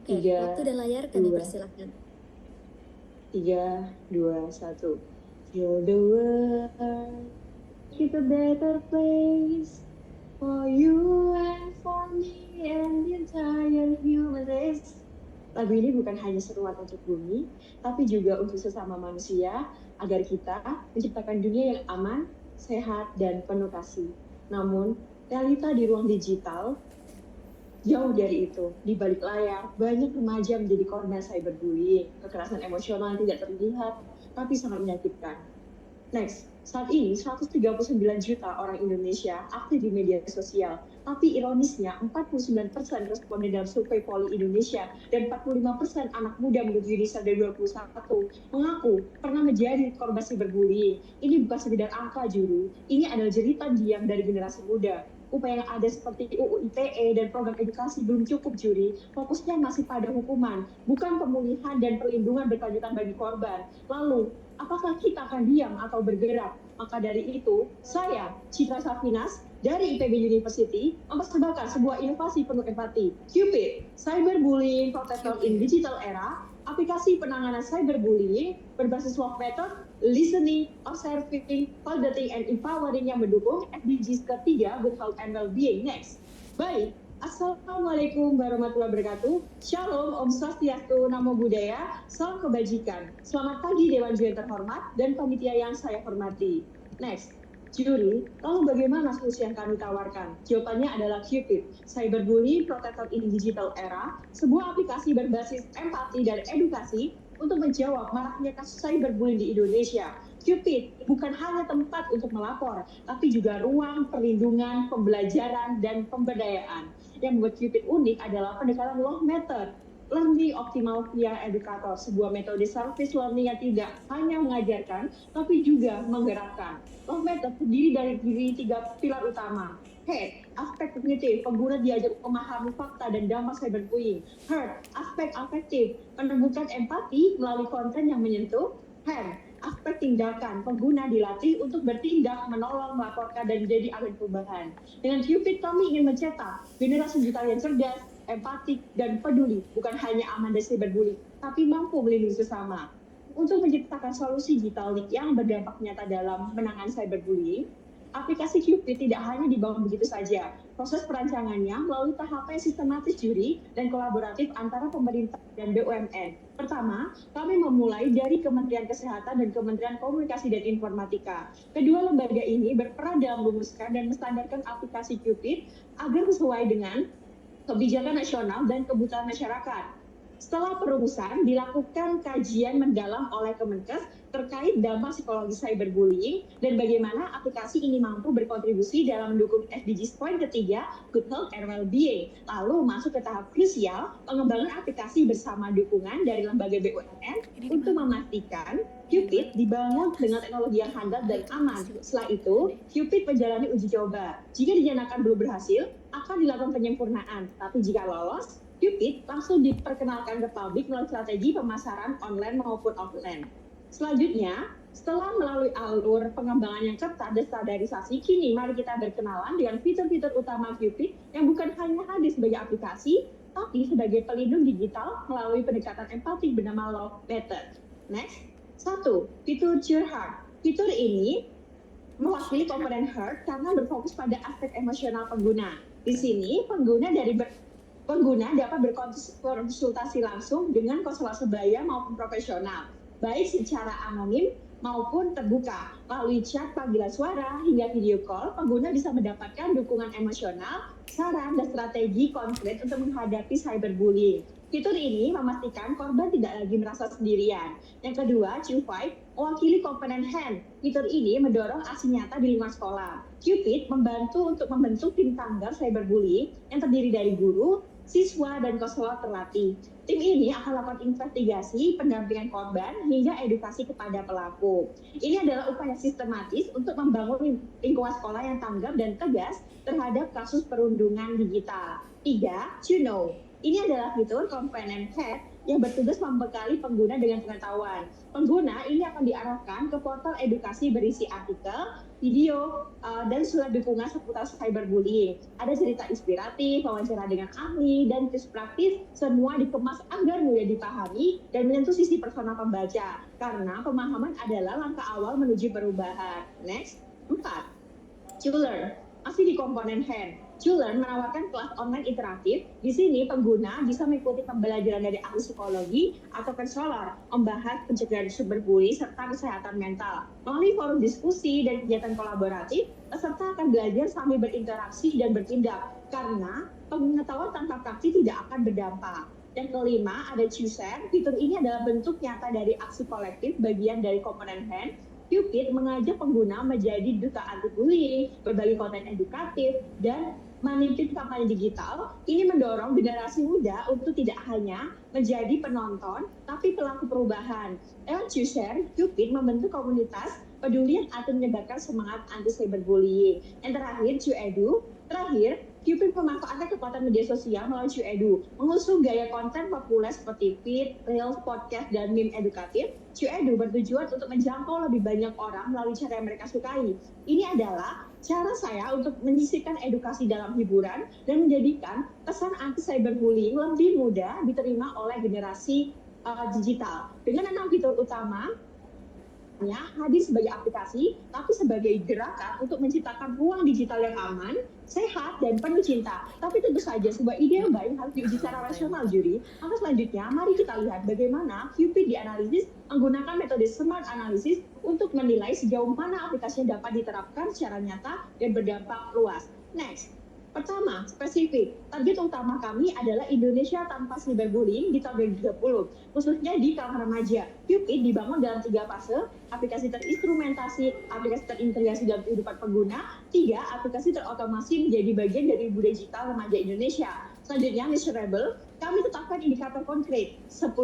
Oke, waktu Tiga, dan layar kami dua, persilahkan. 3, 2, 1. Feel the world, make it a better place for you and for me and the entire human race. Lagu ini bukan hanya seruan untuk bumi, tapi juga untuk sesama manusia, agar kita menciptakan dunia yang aman, sehat, dan penuh kasih. Namun, realita di ruang digital jauh dari itu. Di balik layar, banyak remaja menjadi korban cyberbullying, kekerasan emosional yang tidak terlihat, tapi sangat menyakitkan. Next, saat ini 139 juta orang Indonesia aktif di media sosial. Tapi ironisnya, 49% responden dalam survei Poli Indonesia dan 45% anak muda menuju Yunisa dari 21 mengaku pernah menjadi korban cyberbullying. Ini bukan sekedar angka, juru. Ini adalah jeritan diam dari generasi muda. Upaya yang ada seperti UU ITE dan program edukasi belum cukup, juri. Fokusnya masih pada hukuman, bukan pemulihan dan perlindungan berkelanjutan bagi korban. Lalu, apakah kita akan diam atau bergerak? Maka dari itu, saya, Citra Safinas, dari IPB University, mempersembahkan sebuah inovasi penuh empati. Cupid, Cyberbullying Protector in Digital Era, aplikasi penanganan cyberbullying berbasis love method, listening, observing, validating, and empowering yang mendukung SDGs ketiga, Good Health and Well-being. Next. Baik, Assalamualaikum warahmatullahi wabarakatuh. Shalom, Om Swastiastu, Namo Buddhaya, salam kebajikan. Selamat pagi Dewan Juri yang terhormat dan panitia yang saya hormati. Next, juri, lalu bagaimana solusi yang kami tawarkan? Jawabannya adalah Cupid, Cyberbully Protector in Digital Era, sebuah aplikasi berbasis empati dan edukasi untuk menjawab maraknya kasus cyberbullying di Indonesia. Cupid bukan hanya tempat untuk melapor, tapi juga ruang perlindungan, pembelajaran, dan pemberdayaan. Yang membuat Cupid unik adalah pendekatan love method, learning optimal via educator, sebuah metode service learning yang tidak hanya mengajarkan, tapi juga menggerakkan. Love method terdiri dari 3 pilar utama. Head, aspek kognitif, pengguna diajak memahami fakta dan dampak cyberbullying. Heart, aspek afektif, menemukan empati melalui konten yang menyentuh. Hand, aspek tindakan, pengguna dilatih untuk bertindak, menolong, melaporkan, dan menjadi agen perubahan. Dengan Cupid, kami ingin mencetak generasi digital yang cerdas, empatik, dan peduli, bukan hanya aman dari cyberbullying, tapi mampu melindungi sesama. Untuk menciptakan solusi digital yang berdampak nyata dalam menangani cyberbullying, aplikasi Cupid tidak hanya dibangun begitu saja. Proses perancangannya melalui tahapan sistematis, juri, dan kolaboratif antara pemerintah dan BUMN. Pertama, kami memulai dari Kementerian Kesehatan dan Kementerian Komunikasi dan Informatika. Kedua lembaga ini berperan dalam merumuskan dan menstandarkan aplikasi Cupid agar sesuai dengan kebijakan nasional dan kebutuhan masyarakat. Setelah perumusan, dilakukan kajian mendalam oleh Kemenkes terkait dampak psikologi cyberbullying dan bagaimana aplikasi ini mampu berkontribusi dalam mendukung SDGs poin ketiga, Good Health and Well-being. Lalu masuk ke tahap krusial, pengembangan aplikasi bersama dukungan dari lembaga BUMN untuk memastikan Cupid dibangun dengan teknologi yang handal dan aman. Setelah itu, Cupid menjalani uji coba. Jika dinyatakan belum berhasil, akan dilakukan penyempurnaan. Tapi jika lolos, Cupid langsung diperkenalkan ke publik melalui strategi pemasaran online maupun offline. Selanjutnya, setelah melalui alur pengembangan yang ketat dan standarisasi, kini mari kita berkenalan dengan fitur-fitur utama Cupid yang bukan hanya hadir sebagai aplikasi, tapi sebagai pelindung digital melalui pendekatan empati bernama Love Method. Next, 1. Fitur Cheer Heart. Fitur ini mewakili komponen Heart karena berfokus pada aspek emosional pengguna. Di sini, pengguna dapat berkonsultasi langsung dengan konselor sebaya maupun profesional, baik secara anonim maupun terbuka. Melalui chat, panggilan suara, hingga video call, pengguna bisa mendapatkan dukungan emosional, saran, dan strategi konkret untuk menghadapi cyberbullying. Fitur ini memastikan korban tidak lagi merasa sendirian. Yang kedua, Q5 mewakili komponen hand. Fitur ini mendorong aksi nyata di lingkungan sekolah. Cupid membantu untuk membentuk tim tanggap cyberbullying yang terdiri dari guru, siswa, dan konselor terlatih. Tim ini akan melakukan investigasi, pendampingan korban, hingga edukasi kepada pelaku. Ini adalah upaya sistematis untuk membangun lingkungan sekolah yang tanggap dan tegas terhadap kasus perundungan digital. 3. Juno. Ini adalah fitur komponen head yang bertugas membekali pengguna dengan pengetahuan. Pengguna ini akan diarahkan ke portal edukasi berisi artikel, video, dan surat dukungan seputar cyberbullying. Ada cerita inspiratif, wawancara dengan ahli, dan tips praktis, semua dikemas agar mudah dipahami dan menyentuh sisi personal pembaca. Karena pemahaman adalah langkah awal menuju perubahan. Next, 4. To-learn, masih di komponen hand. To-learn menawarkan kelas online interaktif. Di sini pengguna bisa mengikuti pembelajaran dari ahli psikologi atau konselor, membahas pencegahan cyberbullying serta kesehatan mental. Melalui forum diskusi dan kegiatan kolaboratif, peserta akan belajar sambil berinteraksi dan bertindak, karena pengetahuan tanpa praksi tidak akan berdampak. Dan kelima, ada Choose-Share. Fitur ini adalah bentuk nyata dari aksi kolektif bagian dari komponen hand. Cupid mengajak pengguna menjadi duta anti-bullying, berbagi konten edukatif, dan memimpin kampanye digital. Ini mendorong generasi muda untuk tidak hanya menjadi penonton, tapi pelaku perubahan. Lewat Choose-Share, Cupid membentuk komunitas peduli yang akan menyebarkan semangat anti-cyberbullying. Yang terakhir, Cuedu. Cupid memanfaatkan kekuatan media sosial melalui Cuedu, mengusung gaya konten populer seperti feed, reels, podcast, dan meme edukatif. Cuedu bertujuan untuk menjangkau lebih banyak orang melalui cara yang mereka sukai. Ini adalah cara saya untuk menyisipkan edukasi dalam hiburan dan menjadikan pesan anti-cyberbullying lebih mudah diterima oleh generasi digital. Dengan 6 fitur utama, hadir sebagai aplikasi, tapi sebagai gerakan untuk menciptakan ruang digital yang aman, sehat, dan penuh cinta. Tapi tentu saja sebuah ide yang baik harus diuji secara rasional, juri. Maka selanjutnya, mari kita lihat bagaimana Cupid dianalisis menggunakan metode smart analysis untuk menilai sejauh mana aplikasinya dapat diterapkan secara nyata dan berdampak luas. Next. Pertama, spesifik. Target utama kami adalah Indonesia tanpa cyberbullying di tahun 2030, khususnya di kalangan remaja. Cupid dibangun dalam 3 fase: aplikasi terinstrumentasi, aplikasi terintegrasi dalam kehidupan pengguna, 3, aplikasi terotomasi menjadi bagian dari budaya digital remaja Indonesia. Selanjutnya, measurable. Kami tetapkan indikator konkret, 10.000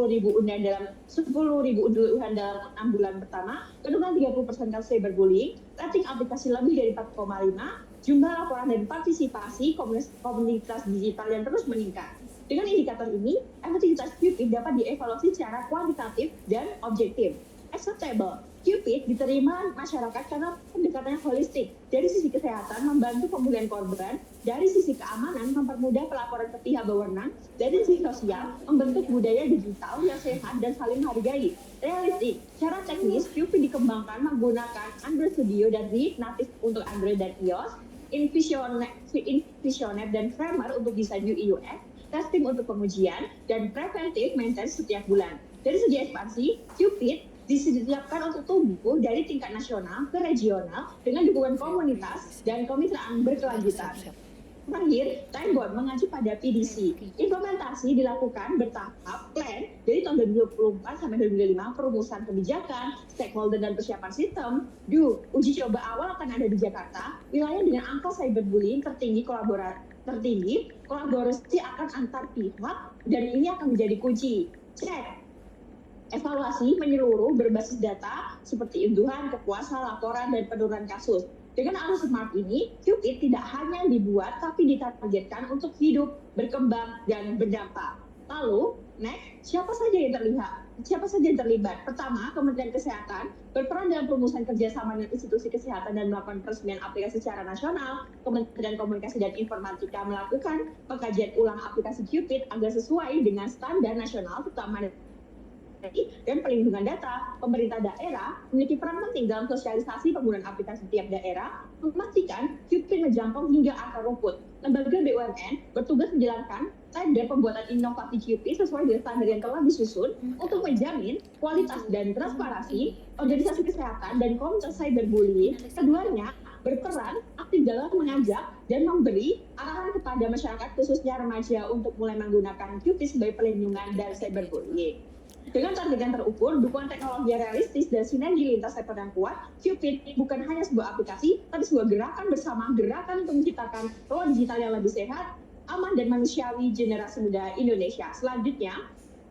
unduhan dalam 6 bulan pertama, penurunan 30% kasus cyberbullying, rating aplikasi lebih dari 4,5, jumlah laporan dan partisipasi komunitas digital yang terus meningkat. Dengan indikator ini, efektivitas Cupid dapat dievaluasi secara kuantitatif dan objektif. Acceptable. Cupid diterima masyarakat karena pendekatannya holistik. Dari sisi kesehatan, membantu pemulihan korban. Dari sisi keamanan, mempermudah pelaporan ke pihak berwenang. Dari sisi sosial, membentuk budaya digital yang sehat dan saling menghargai. Realistik. Secara teknis, Cupid dikembangkan menggunakan Android Studio dan React Native untuk Android dan iOS, Invisionet dan Framer untuk desain UI UX, testing untuk pengujian, dan preventive maintenance setiap bulan. Dari segi ekspansi, Cupid disiapkan untuk tumbuh dari tingkat nasional ke regional dengan dukungan komunitas dan kemitraan berkelanjutan. Terakhir, Timebound mengacu pada PDC. Implementasi dilakukan bertahap plan dari tahun 2024 sampai 2025, perumusan kebijakan, stakeholder dan persiapan sistem. Uji coba awal akan ada di Jakarta, wilayah dengan angka cyberbullying tertinggi, kolaborasi akan antar pihak, dan ini akan menjadi kunci. Cek. Evaluasi menyeluruh berbasis data seperti unduhan, kepuasan, laporan, dan penurunan kasus. Dengan arus smart ini, Cupid tidak hanya dibuat, tapi ditargetkan untuk hidup, berkembang, dan berdampak. Lalu, next, siapa saja yang terlibat? Pertama, Kementerian Kesehatan berperan dalam perumusan kerjasama dengan institusi kesehatan dan melakukan peresmian aplikasi secara nasional. Kementerian Komunikasi dan Informatika melakukan pengkajian ulang aplikasi Cupid agar sesuai dengan standar nasional, terutama dan perlindungan data. Pemerintah daerah memiliki peran penting dalam sosialisasi penggunaan aplikasi tiap daerah, memastikan Cupid menjangkau hingga akar rumput. Lembaga BUMN bertugas menjalankan tender pembuatan inovasi Cupid sesuai dengan standar yang telah disusun untuk menjamin kualitas dan transparansi. Organisasi kesehatan dan komunitas cyberbullying keduanya berperan aktif dalam mengajak dan memberi arahan kepada masyarakat khususnya remaja untuk mulai menggunakan Cupid sebagai perlindungan dari cyberbullying. Dengan target yang terukur, dukungan teknologi yang realistis, dan sinergi lintas sektor yang kuat, Cupid bukan hanya sebuah aplikasi, tapi sebuah gerakan bersama, gerakan untuk menciptakan ruang digital yang lebih sehat, aman, dan manusiawi generasi muda Indonesia. Selanjutnya,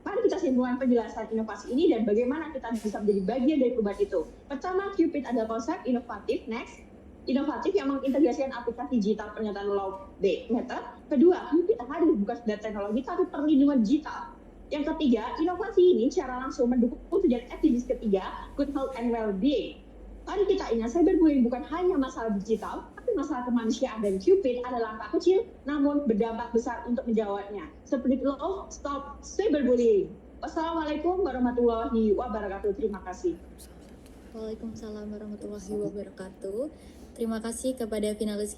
mari kita simpulkan penjelasan inovasi ini dan bagaimana kita bisa menjadi bagian dari perubahan itu. Pertama, Cupid adalah konsep inovatif. Next, inovatif yang mengintegrasikan aplikasi digital pernyataan law method. Kedua, Cupid hadir bukan sekedar teknologi, tapi perlindungan digital. Yang ketiga, inovasi ini secara langsung mendukung tujuan SDGs ketiga, good health and well-being. Mari kita ingat, cyberbullying bukan hanya masalah digital, tapi masalah kemanusiaan, dan Cupid adalah langkah kecil namun berdampak besar untuk menjawabnya. Seperti itu, stop cyberbullying. Wassalamualaikum warahmatullahi wabarakatuh. Terima kasih. Waalaikumsalam warahmatullahi wabarakatuh. Terima kasih kepada finalis